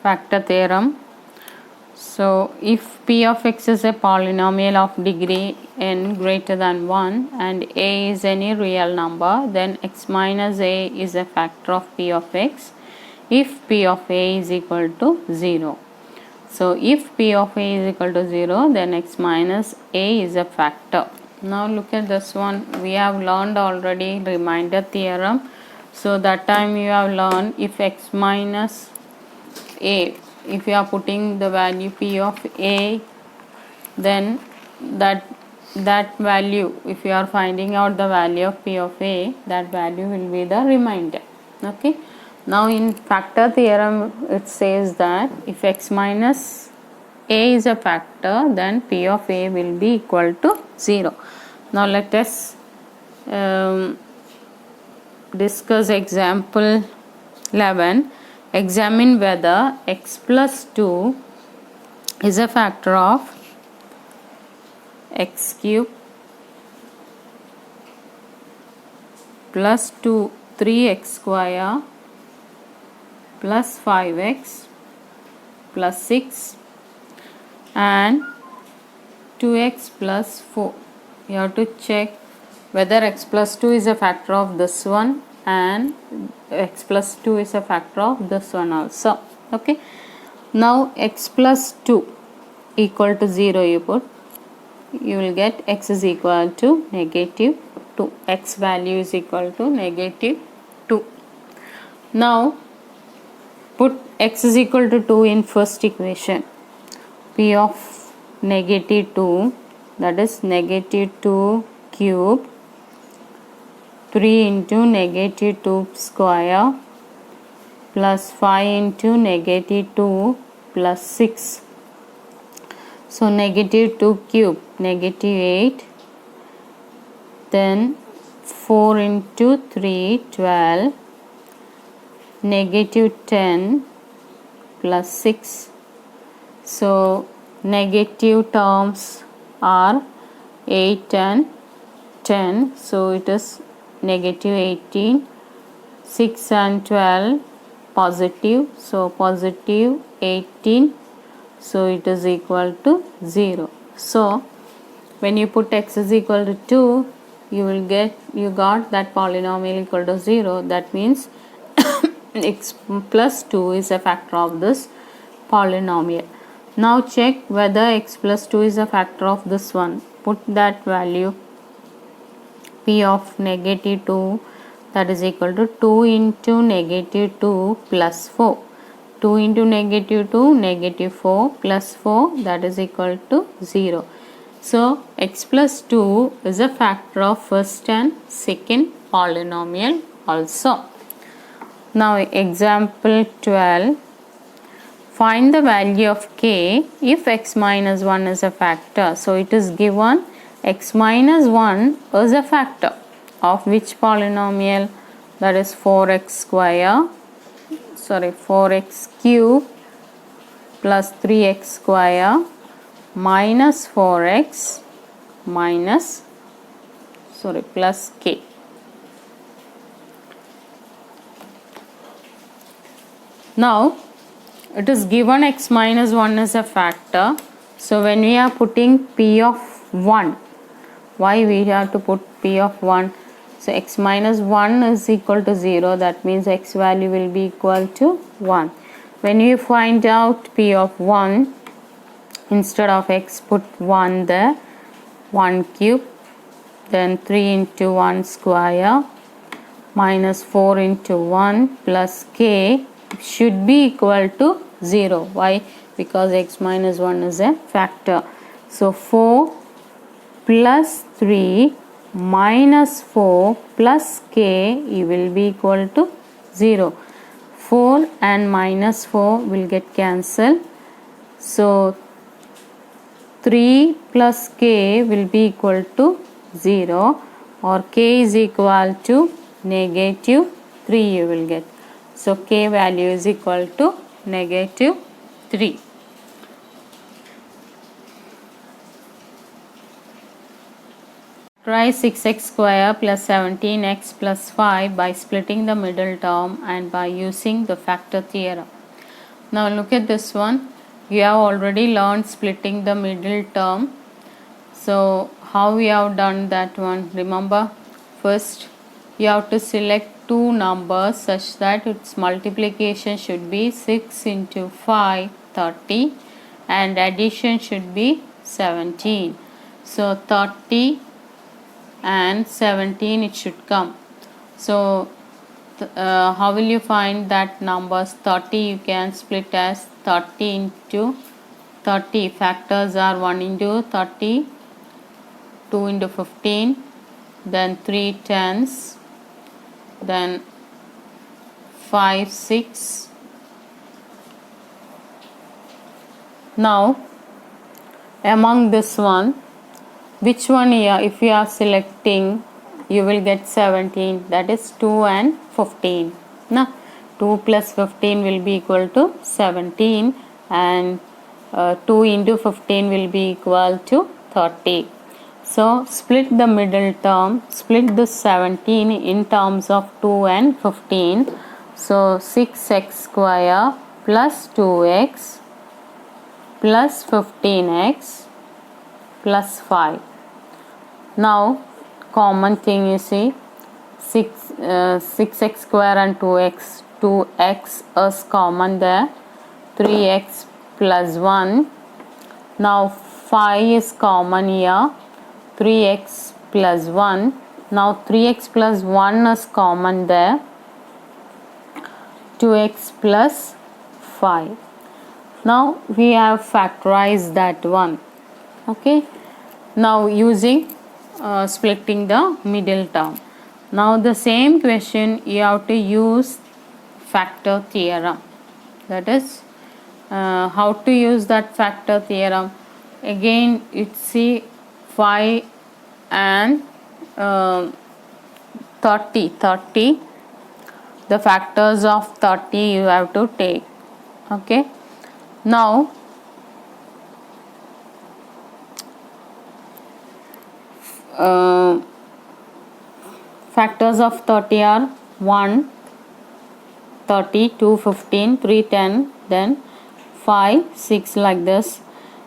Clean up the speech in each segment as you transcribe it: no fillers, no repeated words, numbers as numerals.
factor theorem. So if p of x is a polynomial of degree n greater than 1 and a is any real number, then x minus a is a factor of p of x if p of a is equal to 0. So if p of a is equal to 0, then x minus a is a factor. Now look at this one. We have learned already remainder theorem. So that time you have learned if x minus a, if you are putting the value p of a, then that value, if you are finding out the value of p of a, that value will be the remainder. Okay. Now in factor theorem it says that if x minus a is a factor, then p of a will be equal to 0. Now let us discuss example 11. Examine whether x plus 2 is a factor of x cube plus 3x square plus 5x plus 6 and 2x plus 4. You have to check whether x plus 2 is a factor of this one and x plus 2 is a factor of this one also. Okay. Now x plus 2 equal to 0 you put, you will get x is equal to negative 2. X value is equal to negative 2. Now put x is equal to 2 in first equation. P of negative 2, that is negative 2 cube 3 into negative 2 square plus 5 into negative 2 plus 6. So negative 2 cube negative 8, then 4 into 3 12, negative 10 plus 6. So negative terms are 8 and 10, so it is negative 18, 6 and 12 positive, so positive 18, so it is equal to 0. So when you put x is equal to 2, you got that polynomial equal to 0. That means x plus 2 is a factor of this polynomial. Now check whether x plus 2 is a factor of this one. Put that value p of negative 2, that is equal to 2 into negative 2 plus 4. 2 into negative 2 negative 4 plus 4, that is equal to 0. So x plus 2 is a factor of first and second polynomial also. Now example 12. Find the value of k if x minus 1 is a factor. So it is given x minus 1 is a factor of which polynomial? That is 4x cube plus 3x square minus 4x plus k. Now it is given x minus 1 is a factor. So when we are putting p of 1, why we have to put p of 1? So x minus 1 is equal to 0, that means x value will be equal to 1. When you find out p of 1, instead of x put 1 there, 1 cube, then 3 into 1 square minus 4 into 1 plus k should be equal to 0. Why? Because x minus 1 is a factor. So 4 plus 3 minus 4 plus k will be equal to 0. 4 and minus 4 will get cancelled. So 3 plus k will be equal to 0, or k is equal to negative 3 you will get. So k value is equal to negative 3. Try 6x square plus 17x plus 5 by splitting the middle term and by using the factor theorem. Now look at this one. You have already learned splitting the middle term. So how we have done that one? Remember, first you have to select two numbers such that its multiplication should be 6 into 5, 30, and addition should be 17. So 30 and 17 it should come. So how will you find that numbers? 30 you can split as 30 into 30. Factors are 1 into 30, 2 into 15, then 3 tens, then 5 6. Now among this one, which one here if you are selecting, you will get 17, that is 2 and 15. Now 2 plus 15 will be equal to 17, and 2 into 15 will be equal to 30. So split the middle term, split the 17 in terms of 2 and 15. So 6x square plus 2x plus 15x plus 5. Now common thing you see, 6x square and 2x is common there, 3x plus 1. Now 5 is common here, 3x plus 1. Now 3x plus 1 is common there, 2x plus 5. Now we have factorized that one. Okay, now using splitting the middle term. Now the same question you have to use factor theorem. That is how to use that factor theorem. Again it's see 5 and 30. The factors of 30 you have to take. Okay, now factors of 30 are 1, 30, 2, 15, 3, 10, then 5, 6 like this.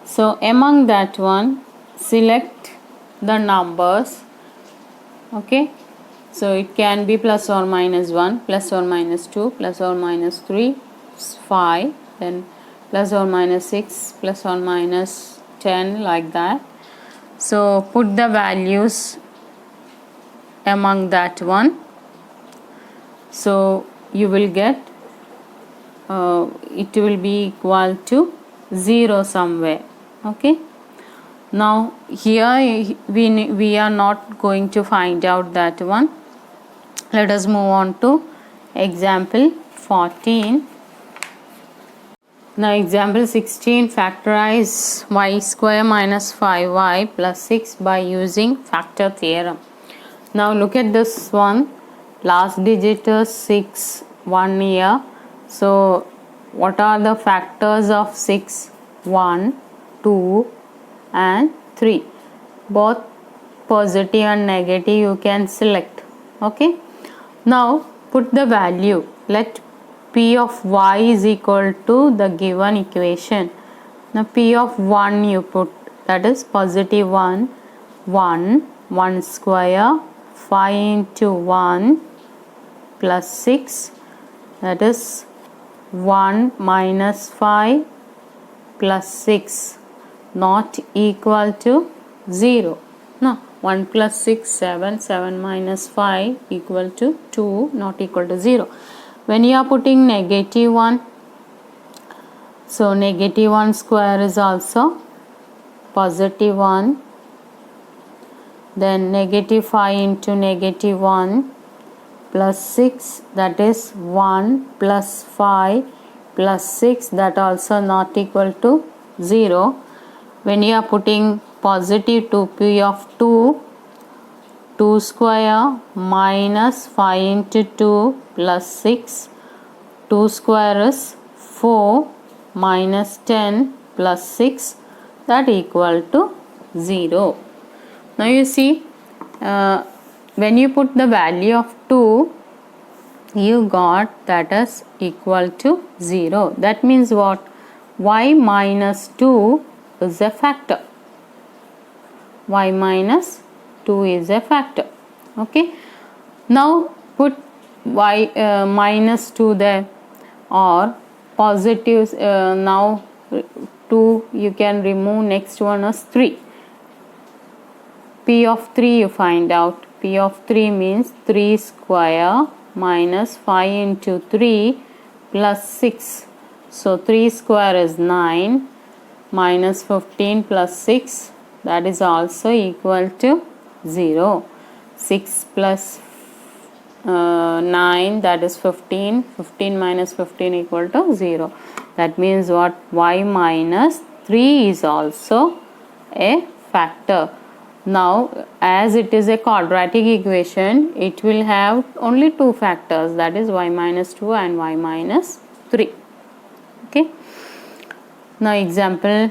So among that one, select the numbers. Okay, so it can be plus or minus 1, plus or minus 2, plus or minus 3, 5, then plus or minus 6, plus or minus 10 like that. So put the values among that one. So you will get it will be equal to 0 somewhere. Okay, now here we are not going to find out that one. Let us move on to example 14. Now example 16, factorize y square minus 5y plus 6 by using factor theorem. Now look at this one, last digit is 6, 1 here. So what are the factors of 6? 1, 2 and 3. Both positive and negative you can select. Okay, now put the value. Let p of y is equal to the given equation. Now p of 1 you put, that is positive 1, 1 square, 5 into 1 plus 6, that is 1 minus 5 plus 6 not equal to 0. No, 1 plus 6, 7, 7 minus 5 equal to 2, not equal to 0. When you are putting negative 1, so negative 1 square is also positive 1, then negative 5 into negative 1 plus 6, that is 1 plus 5 plus 6, that also not equal to 0. When you are putting positive 2p of 2, 2 square minus 5 into 2 plus 6, 2 square is 4 minus 10 plus 6, that equal to 0. Now you see when you put the value of 2, you got that is equal to 0. That means what? Y minus 2 is a factor. Y minus 2 is a factor. Okay. Now put y minus 2 there, or positives. Now 2 you can remove. Next one is 3. P of 3 you find out. P of 3 means 3 square minus 5 into 3 plus 6. So 3 square is 9 minus 15 plus 6, that is also equal to 0. 6 plus 9, that is 15. 15 minus 15 equal to 0. That means what? Y minus 3 is also a factor. Now as it is a quadratic equation, it will have only two factors, that is y minus 2 and y minus 3. Okay. Now example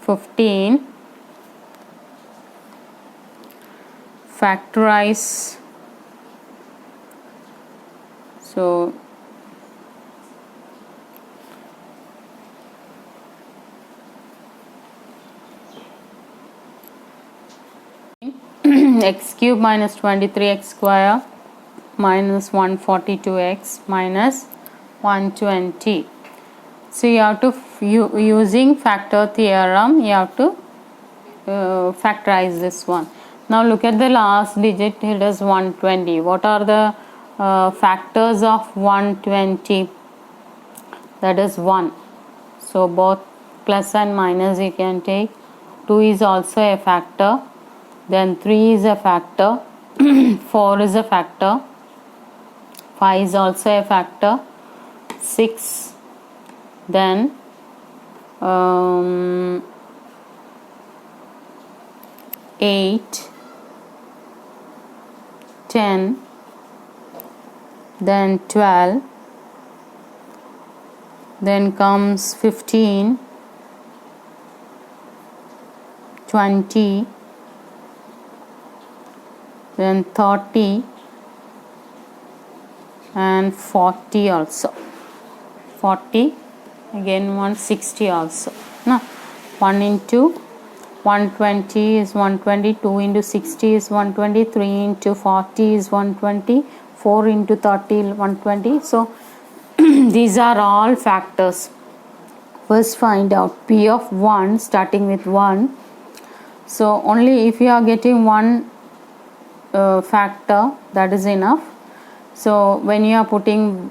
15. Factorize. So x cube minus 23x square minus 142x minus 120. So you have to using factor theorem, you have to factorize this one. Now look at the last digit, it is 120. What are the factors of 120? That is 1. So both plus and minus you can take. 2 is also a factor. Then 3 is a factor. 4 is a factor. 5 is also a factor. 6. Then 8, 10, then 12, then comes 15, 20, then 30 and 40 also. 40, again 160 also. Now 1 into 120 is 120, 2 into 60 is 120, 3 into 40 is 120, 4 into 30 120. So these are all factors. First find out P of 1 starting with 1. So only if you are getting one factor, that is enough. So when you are putting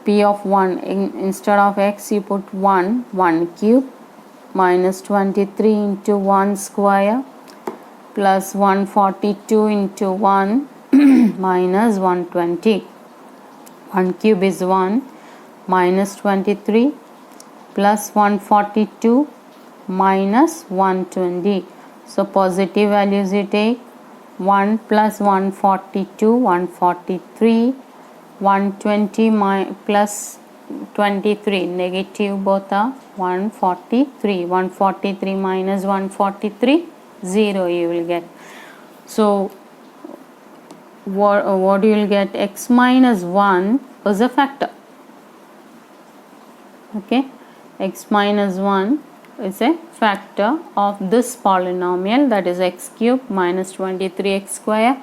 P of 1, instead of x you put 1 cube minus 23 into 1 square plus 142 into 1 minus 120. 1 cube is 1 minus 23 plus 142 minus 120. So positive values you take. 1 plus 142, 143, 120 plus 23, negative both are 143. 143 minus 143, 0 you will get. So what you will get? X minus 1 is a factor. Okay, x minus 1 is a factor of this polynomial, that is x cube minus 23x square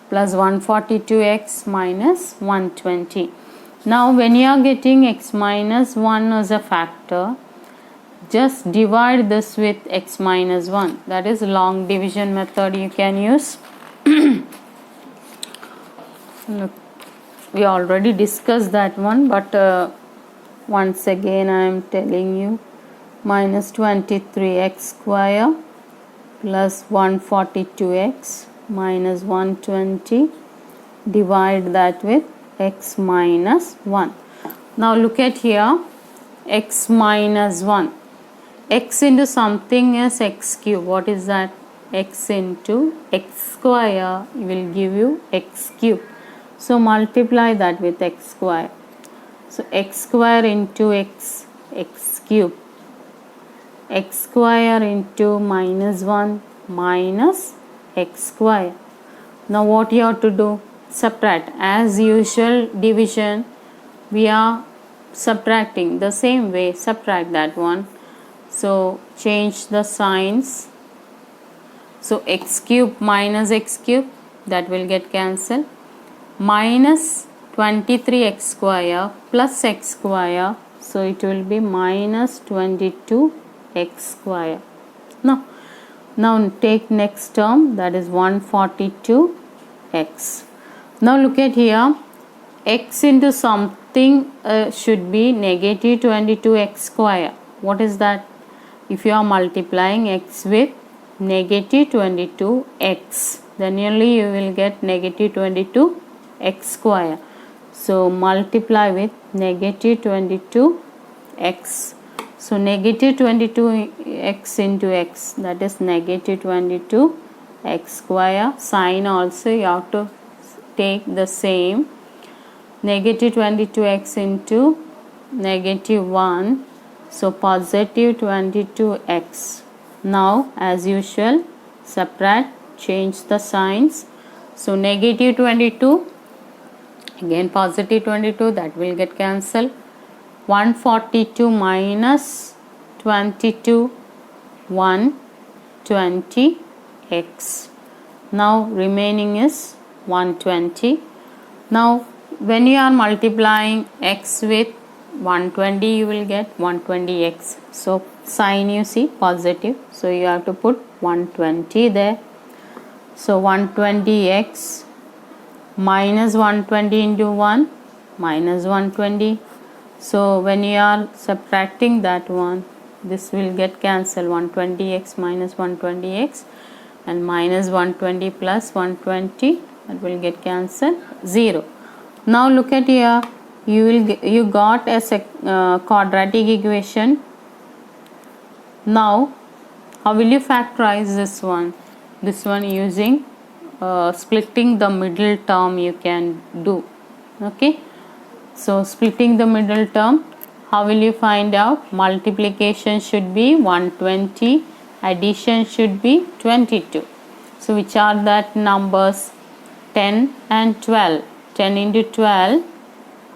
plus 142x minus 120. Now when you are getting x minus 1 as a factor, just divide this with x minus 1, that is long division method you can use. Look, we already discussed that one, but once again I am telling you. Minus 23x square plus 142x minus 120, divide that with x minus 1. Now look at here, x minus 1, x into something is x cube. What is that? X into x square will give you x cube. So multiply that with x square. So x square into x cube. X square into minus 1 minus x square. Now what you have to do? subtract. As usual division, we are subtracting the same way, subtract that one. So change the signs. So x cube minus x cube, that will get cancelled. Minus 23x square plus x square, so it will be minus 22x square. Now take next term, that is 142x. Now look at here, x into something should be negative 22x square. What is that? If you are multiplying x with negative 22x, then only you will get negative 22x square. So multiply with negative 22x. So negative 22x into x, that is negative 22x square. Sign also you have to take the same. Negative 22x into negative 1, so positive 22x. Now as usual subtract, change the signs. So negative 22, again positive 22, that will get cancelled. 142 minus 22, 120x. Now remaining is 120. Now when you are multiplying x with 120, you will get 120x. So sign you see positive, so you have to put 120 there. So 120x minus 120 into 1, minus 120. So when you are subtracting that one, this will get cancelled. 120x minus 120x, and minus 120 plus 120, that will get cancelled, 0. Now look at here, you got a quadratic equation. Now how will you factorize this one? This one using splitting the middle term you can do. Okay, so splitting the middle term, how will you find out? Multiplication should be 120, addition should be 22. So which are that numbers? 10 and 12. 10 into 12,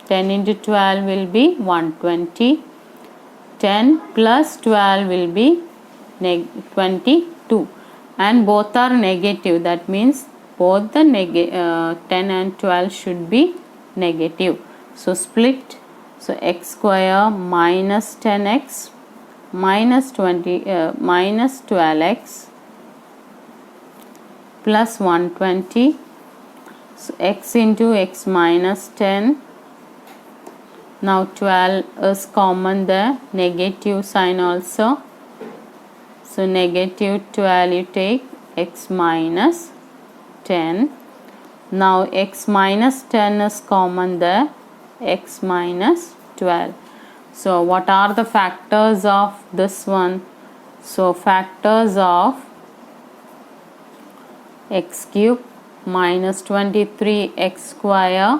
10 into 12 will be 120. 10 plus 12 will be 22, and both are negative. That means both the 10 and 12 should be negative. So split. So x square minus 10x minus 12x plus 120. So x into x minus 10. Now 12 is common there, negative sign also. So negative 12 you take, x minus 10. Now x minus 10 is common there, x minus 12. So what are the factors of this one? So factors of x cube minus 23x square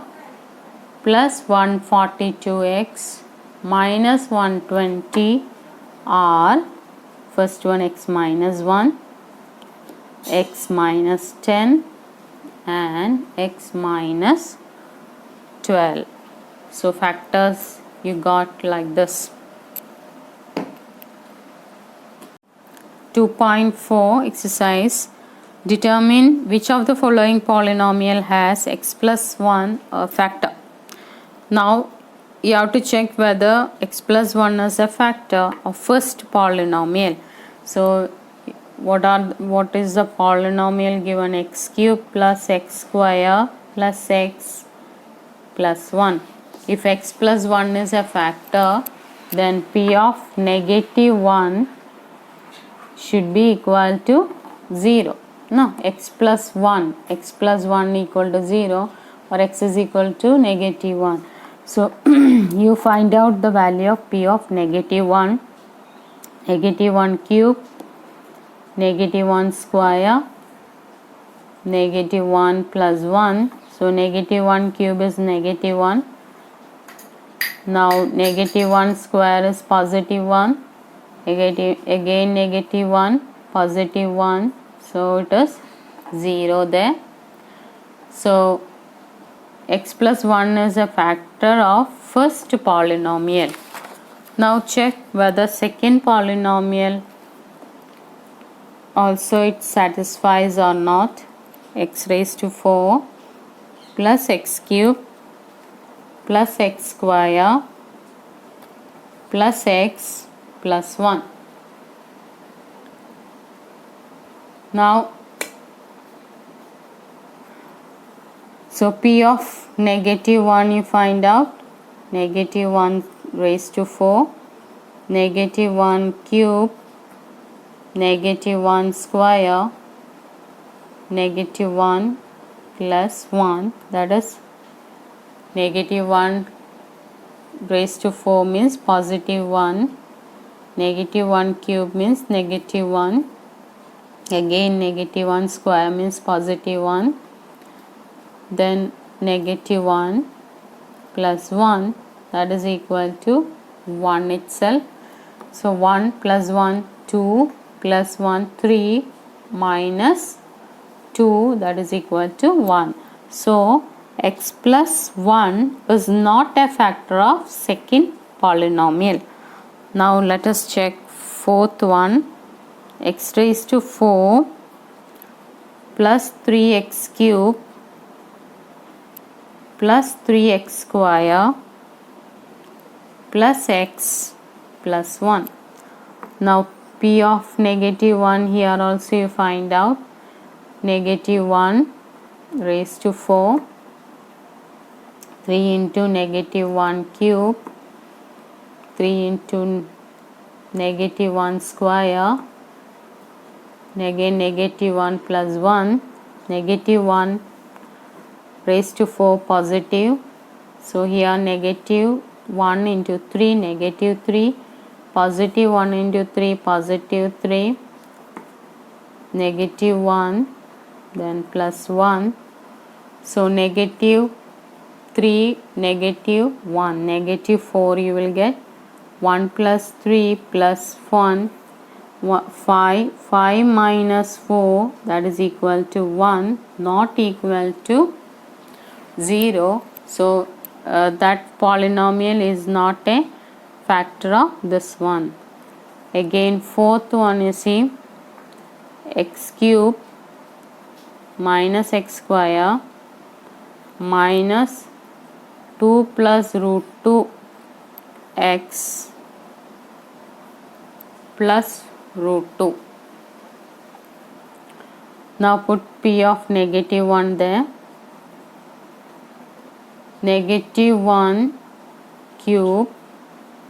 plus 142x minus 120 are, first one x minus 1, x minus 10 and x minus 12. So factors you got like this. 2.4 exercise. Determine which of the following polynomial has x plus 1 factor. Now you have to check whether x plus 1 is a factor of first polynomial. So what is the polynomial given? X cube plus x square plus x plus 1. If x plus 1 is a factor, then p of negative 1 should be equal to 0. No, x plus 1 equal to 0, or x is equal to negative 1. So you find out the value of p of negative 1. Negative 1 cube, negative 1 square, negative 1 plus 1. So negative 1 cube is negative 1. Now negative 1 square is positive 1. Again negative 1, positive 1. So it is 0 there. So x plus 1 is a factor of first polynomial. Now check whether second polynomial also it satisfies or not. X raised to 4 plus x cube plus x square plus x plus 1. Now, so p of negative 1 you find out, negative 1 raised to 4, negative 1 cube, negative 1 square, negative 1 plus 1, that is negative 1 raised to 4 means positive 1, negative 1 cube means negative 1, again negative 1 square means positive 1, then negative 1 plus 1, that is equal to 1 itself. So 1 plus 1 2 plus 1 3 minus 2, that is equal to 1. So x plus 1 is not a factor of second polynomial. Now let us check fourth one. X raised to 4 plus 3x cube plus 3x square plus x plus 1. Now p of negative 1 here also you find out, negative 1 raised to 4, 3 into negative 1 cube, 3 into negative 1 square, again negative 1 plus 1, negative 1 raised to 4 positive, so here negative 1 into 3, negative 3, positive 1 into 3, positive 3, negative 1, then plus 1, so negative 3, negative 1, negative 4 you will get, 1 plus 3 plus 1, 5 minus 4, that is equal to 1, not equal to 0. So that polynomial is not a factor of this one. Again fourth one you see, x cube minus x square minus 2 plus root 2 x plus root 2. Now put p of negative 1 there, negative 1 cube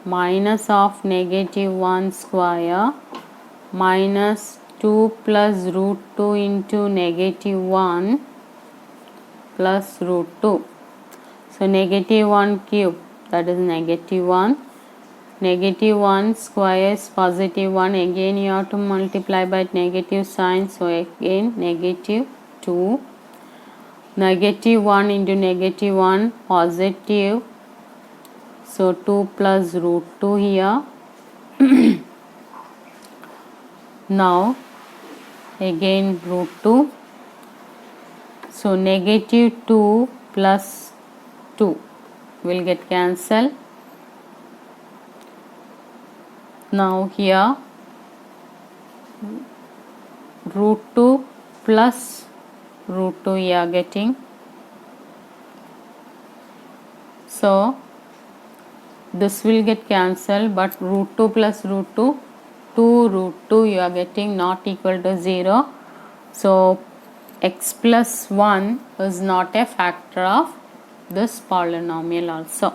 minus of negative 1 square minus 2 plus root 2 into negative 1 plus root 2. So negative 1 cube, that is negative 1, negative 1 square is positive 1, again you have to multiply by negative sign, so again negative 2, negative 1 into negative 1 positive, so 2 plus root 2 here. Now again root 2, so negative 2 plus 2 will get cancelled. Now here root 2 plus root 2 you are getting, so this will get cancelled, but root 2 plus root 2, 2 root 2 you are getting, not equal to 0. So x plus 1 is not a factor of this polynomial also.